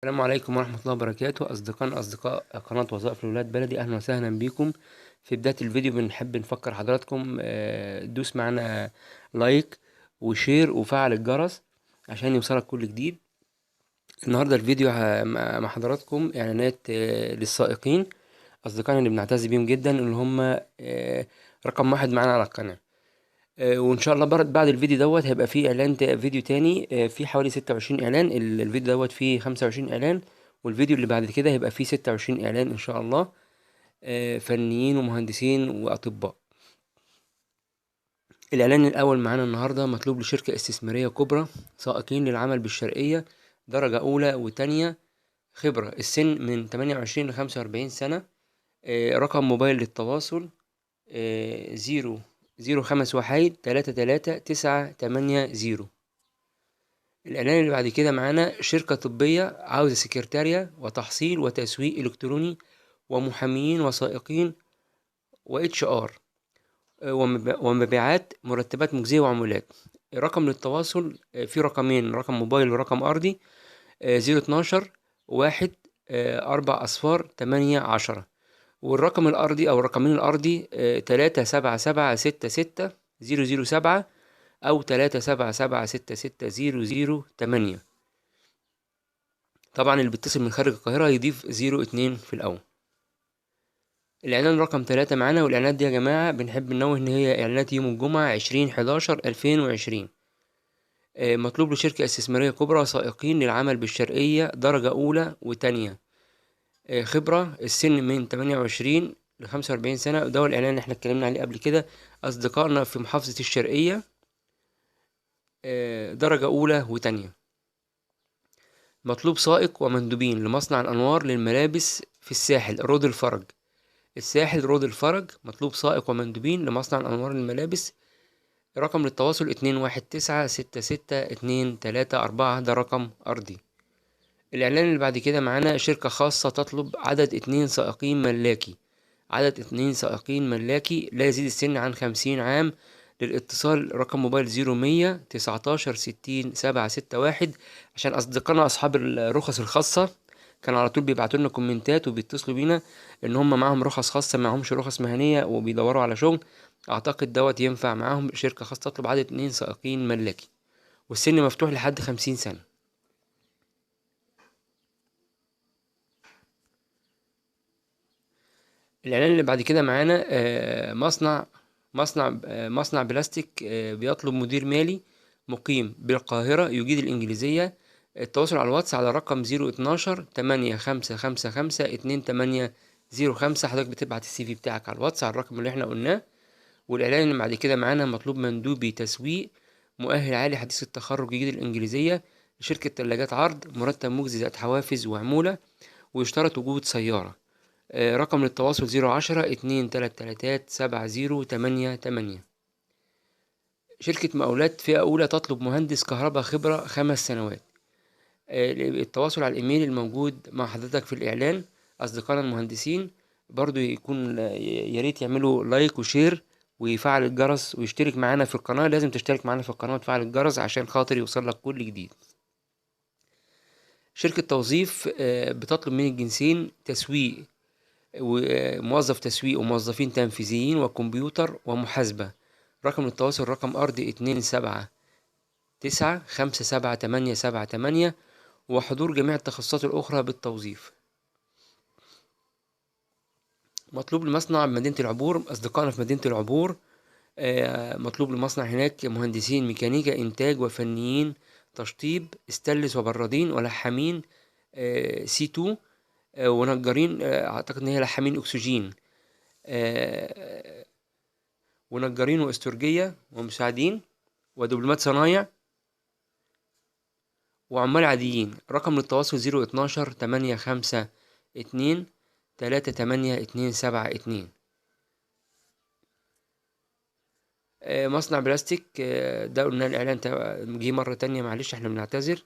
السلام عليكم ورحمة الله وبركاته. أصدقاء قناة وظائف لولاد بلدي، أهلا وسهلا بكم. في بداية الفيديو بنحب نفكر حضراتكم دوس معنا لايك وشير وفعل الجرس عشان يوصلك كل جديد. النهاردة الفيديو مع حضراتكم إعلانات للسائقين، أصدقائنا اللي بنعتز بيهم جدا، اللي هم رقم واحد معانا على القناة. وان شاء الله بعد الفيديو دوت هيبقى فيه اعلان فيديو تاني، فيه حوالي 26 اعلان. الفيديو دوت فيه 25 اعلان، والفيديو اللي بعد كده هيبقى فيه 26 اعلان ان شاء الله. فنيين ومهندسين واطباء. الاعلان الاول معانا النهارده مطلوب لشركة استثمارية كبرى، سائقين للعمل بالشرقية، درجة اولى وتانية، خبرة، السن من 28 ل 45 سنة. رقم موبايل للتواصل 0 5 1 3 3 9 8 0. الإعلان اللي بعد كده معانا شركة طبية عاوزة سكرتارية وتحصيل وتسويق إلكتروني ومحاميين وسائقين واتش ار ومبيعات، مرتبات مجزية وعمولات. رقم للتواصل في رقمين، رقم موبايل ورقم أرضي 0 12 1 4 أصفار 8 10. والرقم الأرضي أو الرقمين الأرضي 3 7 7 6 6 0 0 7 أو 3 7 7 6 6 0 0 8. طبعا اللي بيتصل من خارج القاهرة يضيف 02 في الأول. الإعلان رقم 3 معانا، والإعلانات دي يا جماعة بنحب ننوه إن هي إعلانات يوم الجمعة 20/11/2020. مطلوب لشركة استثمارية كبرى، سائقين للعمل بالشرقية، درجة أولى وتانية، خبرة، السن من 28 ل 45 سنة. ده هو الإعلان اللي احنا اتكلمنا عليه قبل كده، أصدقائنا في محافظة الشرقية، درجة أولى وتانية. مطلوب سائق ومندوبين لمصنع الأنوار للملابس في الساحل رود الفرج. الساحل رود الفرج، مطلوب سائق ومندوبين لمصنع الأنوار للملابس. رقم للتواصل 219 66 2 3 4، ده رقم أرضي. الإعلان اللي بعد كده معانا شركة خاصة تطلب عدد 2 سائقين ملاكي. عدد 2 سائقين ملاكي لا يزيد السن عن 50 عام. للاتصال رقم موبايل 0119 60 761. عشان أصدقائنا أصحاب الرخص الخاصة كانوا على طول بيبعتوا لنا كومنتات وبيتصلوا بينا إن هم معاهم رخص خاصة، معاهمش رخص مهنية وبيدوروا على شغل. أعتقد دوت ينفع معاهم. شركة خاصة تطلب عدد 2 سائقين ملاكي، والسن مفتوح لحد 50 سنة. الإعلان اللي بعد كده معانا مصنع بلاستيك بيطلب مدير مالي مقيم بالقاهرة يجيد الإنجليزية. التواصل على الواتس على رقم 0 12 8 5 5 5 2 8 0 5. حضرتك بتبعت السي في بتاعك على الواتس على الرقم اللي احنا قلناه. والإعلان اللي بعد كده معانا مطلوب مندوبي تسويق مؤهل عالي حديث التخرج يجيد الإنجليزية لشركة تلاجات عرض، مرتب مجزي ذات حوافز وعمولة، ويشترط وجود سيارة. رقم للتواصل 010 2 3 3 7 0 8 8. شركة مقاولات فئة أولى تطلب مهندس كهرباء خبرة 5 سنوات. التواصل على الإيميل الموجود مع حضرتك في الإعلان. أصدقائنا المهندسين برضو يكون ياريت يعملوا لايك وشير ويفعل الجرس ويشترك معانا في القناة. لازم تشترك معانا في القناة وتفعل الجرس عشان خاطر يوصلك كل جديد. شركة توظيف بتطلب من الجنسين تسويق وموظف تسويق وموظفين تنفيذيين وكمبيوتر ومحاسبة. رقم التواصل رقم أرضي 2 7 9 5 7 8 7 8. وحضور جميع التخصصات الأخرى بالتوظيف. مطلوب لمصنع بمدينة العبور، أصدقائنا في مدينة العبور مطلوب لمصنع هناك مهندسين ميكانيكا إنتاج وفنيين تشطيب استانلس وبرادين ولحامين C2 ونجارين، أعتقد إن هي لحامين أكسجين، ونجارين واسترجية ومساعدين ودبلومات صنايع وعمال عاديين. رقم للتواصل 0 12 8 5 2 3 8 2 7 2. مصنع بلاستيك ده قلنا الإعلان جه مرة تانية، معلش احنا بنعتذر.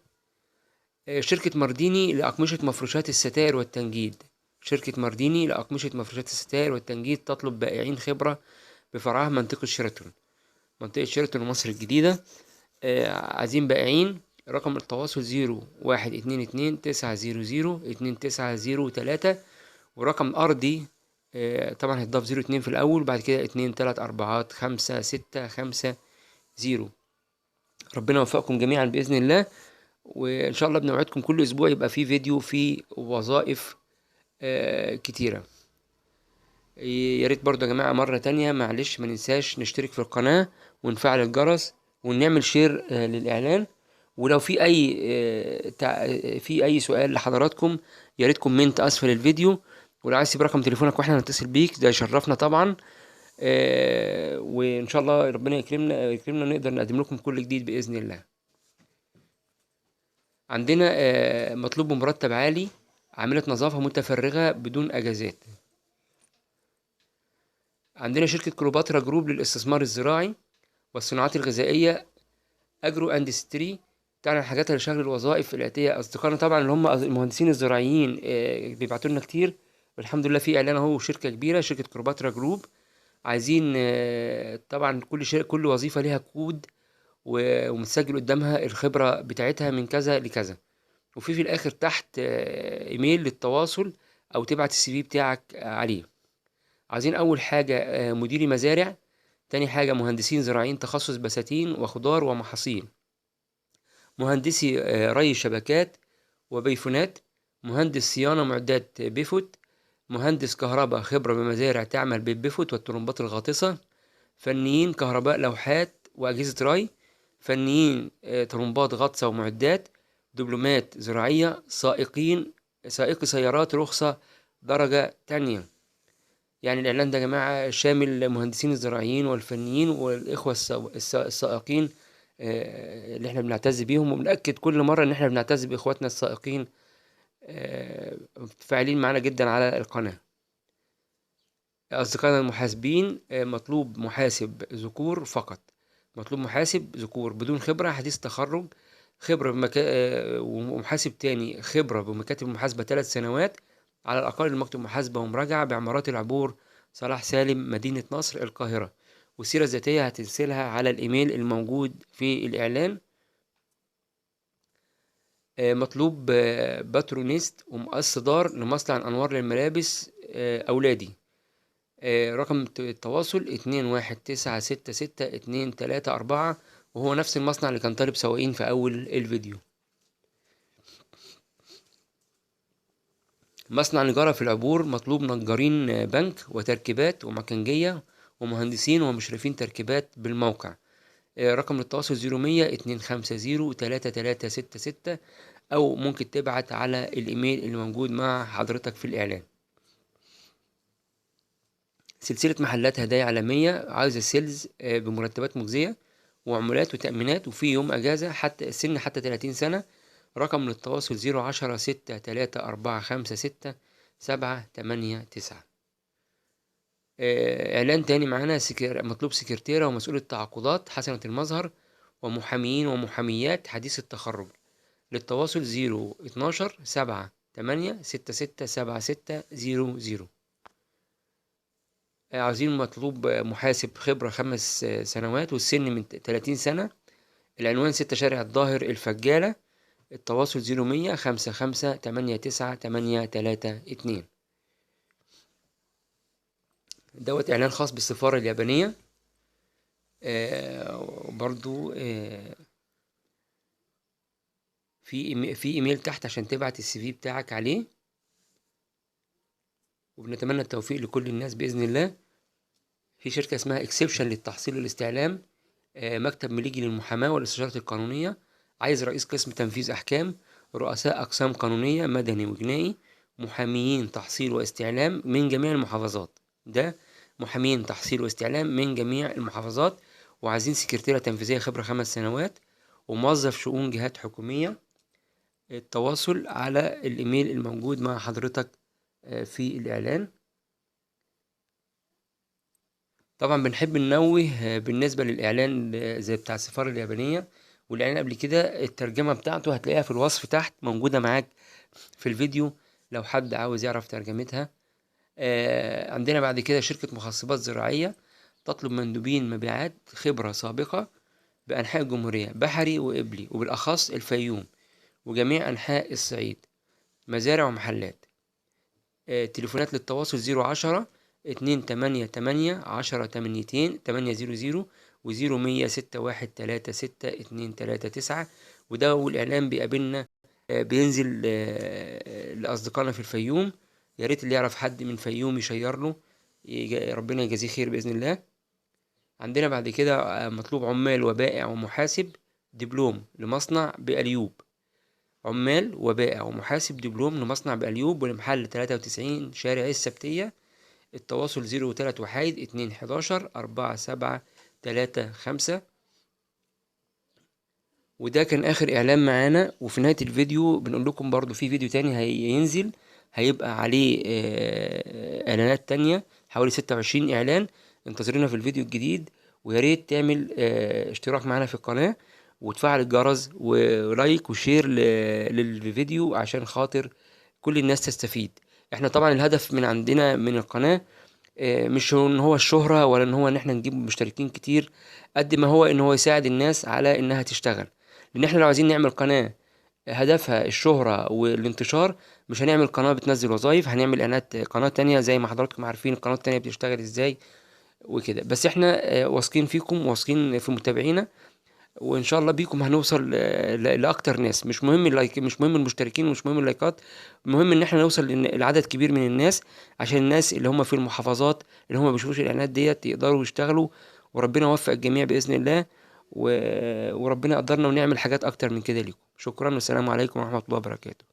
شركة مارديني لأقمشة مفروشات الستائر والتنجيد. شركة مارديني لأقمشة مفروشات الستائر والتنجيد تطلب بائعين خبرة بفرعها منطقة شيراتون، منطقة شيراتون مصر الجديدة. عايزين بائعين رقم التواصل 0122 900 2903، ورقم أرضي طبعا هيتضاف 02 في الأول، بعد كده 2 3 4 5 6 5 0. ربنا يوفقكم جميعا بإذن الله، وإن شاء الله بنوعدكم كل أسبوع يبقى فيه فيديو فيه وظائف كتيرة. يا ريت برضه يا جماعة مرة تانية معلش ما ننساش نشترك في القناة ونفعل الجرس ونعمل شير للإعلان. ولو في أي سؤال لحضراتكم يا ريت كومنت أسفل الفيديو، ولو عايز تسيب رقم تليفونك واحنا هنتصل بيك ده يشرفنا طبعا. وإن شاء الله ربنا يكرمنا نقدر نقدم لكم كل جديد بإذن الله. عندنا مطلوب بمرتب عالي، عاملة نظافة متفرغة بدون أجازات. عندنا شركة كليوباترا جروب للاستثمار الزراعي والصناعات الغذائية، أجرو أند ستري، تعمل الحاجات اللي شغل الوظائف الآتية. أصدقائنا طبعا اللي هم المهندسين الزراعيين بيبعتوا لنا كتير، والحمد لله في إعلان أهو، شركة كبيرة شركة كليوباترا جروب عايزين طبعا كل وظيفة ليها كود ومتسجل قدامها الخبرة بتاعتها من كذا لكذا، وفي الآخر تحت إيميل للتواصل أو تبعت السي في بتاعك عليه. عايزين أول حاجة مديري مزارع، تاني حاجة مهندسين زراعيين تخصص بساتين وخضار ومحاصيل، مهندسي ري شبكات وبيفونات، مهندس صيانة معدات بيفوت، مهندس كهرباء خبرة بمزارع تعمل بالبيفوت والطرمبات الغاطسة، فنيين كهرباء لوحات وأجهزة ري، فنيين طرمبات غطسة ومعدات، دبلومات زراعية، سائقي سيارات رخصة درجة تانية. يعني الإعلان ده يا جماعة شامل المهندسين الزراعيين والفنيين والإخوة السائقين اللي احنا بنعتز بيهم، وبنأكد كل مرة إن احنا بنعتز بإخواتنا السائقين فاعلين معانا جدا على القناة. أصدقائنا المحاسبين مطلوب محاسب ذكور فقط، مطلوب محاسب ذكور بدون خبرة، حديث تخرج، خبرة ومحاسب تاني خبرة بمكاتب المحاسبة 3 سنوات على الأقل، مكتب محاسبة ومراجعة بعمارات العبور صلاح سالم مدينة نصر القاهرة، والسيرة الذاتية هترسلها على الإيميل الموجود في الإعلان. مطلوب باترونيست ومقص دار لمصنع الأنوار للملابس أولادي. رقم التواصل 219662334، وهو نفس المصنع اللي كان طالب سواقين في أول الفيديو. مصنع نجارة في العبور، مطلوب نجارين بنك وتركيبات ومكنجية ومهندسين ومشرفين تركيبات بالموقع. رقم التواصل 010025033366، أو ممكن تبعت على الإيميل اللي موجود مع حضرتك في الإعلان. سلسلة محلات هدايا عالمية، عايزة سيلز بمرتبات مجزية وعمولات وتأمينات، وفي يوم أجازة حتى السن حتى 30 سنة. رقم للتواصل 01063456789. إعلان تاني معانا مطلوب سكرتيرة ومسؤولة تعاقدات حسنة المظهر ومحاميين ومحاميات حديث التخرج. للتواصل 012 7 8 66 76 00. عاوزين مطلوب محاسب خبرة 5 سنوات والسن من 30 سنة. العنوان 6 شارع الظاهر الفجالة. التواصل 0100 55 89 832. دوت إعلان خاص بالسفارة اليابانية. وبرضو في إيميل تحت عشان تبعت السي في بتاعك عليه، وبنتمنى التوفيق لكل الناس بإذن الله. في شركة اسمها اكسبشن للتحصيل والاستعلام، مكتب مليجي للمحاماة والاستشارات القانونية، عايز رئيس قسم تنفيذ أحكام، رؤساء أقسام قانونية مدني وجنائي، محاميين تحصيل واستعلام من جميع المحافظات. ده محامين تحصيل واستعلام من جميع المحافظات، وعايزين سكرتيرة تنفيذية خبرة 5 سنوات، وموظف شؤون جهات حكومية. التواصل على الإيميل الموجود مع حضرتك في الإعلان. طبعا بنحب ننوه بالنسبة للإعلان زي بتاع السفارة اليابانية والإعلان قبل كده، الترجمة بتاعته هتلاقيها في الوصف تحت موجودة معاك في الفيديو لو حد عاوز يعرف ترجمتها. عندنا بعد كده شركة مخصبات زراعية تطلب مندوبين مبيعات خبرة سابقة بأنحاء الجمهورية، بحري وقبلي، وبالأخص الفيوم وجميع أنحاء الصعيد، مزارع ومحلات. تليفونات للتواصل 010 288 10 800 و0100 6136 239. وده والإعلان بيقابلنا بينزل لأصدقائنا في الفيوم. يا ريت اللي يعرف حد من فيوم يشير له، ربنا يجازيه خير بإذن الله. عندنا بعد كده مطلوب عمال وبائع ومحاسب دبلوم لمصنع بأليوب. عمال وبائع ومحاسب دبلوم لمصنع بأليوب ولمحل 93 شارع السبتية. التواصل 03 1 2 11 4735. وده كان آخر إعلان معانا. وفي نهاية الفيديو بنقول لكم برضو في فيديو تاني هينزل، هيبقى عليه إعلانات تانية، حوالي 26 إعلان. انتظرونا في الفيديو الجديد. ويا ريت تعمل اشتراك معانا في القناة، وتفعل الجرس ولايك وشير للفيديو عشان خاطر كل الناس تستفيد. احنا طبعا الهدف من عندنا من القناة مش ان هو الشهرة، ولا ان هو ان احنا نجيب مشتركين كتير، قد ما هو ان هو يساعد الناس على انها تشتغل. لان احنا لو عايزين نعمل قناة هدفها الشهرة والانتشار، مش هنعمل قناة بتنزل وظايف، هنعمل اعلانات قناة تانية زي ما حضراتكم عارفين القناة التانية بتشتغل ازاي وكده. بس احنا واثقين فيكم، واثقين في متابعينا، وان شاء الله بيكم هنوصل لاكتر ناس. مش مهم اللايك، مش مهم المشتركين، ومش مهم اللايكات، المهم ان احنا نوصل لعدد كبير من الناس، عشان الناس اللي هم في المحافظات اللي هم ما بيشوفوش الاعلانات ديت يقدروا يشتغلوا. وربنا يوفق الجميع باذن الله، وربنا يقدرنا ونعمل حاجات اكتر من كده ليكم. شكرا والسلام عليكم ورحمة الله وبركاته.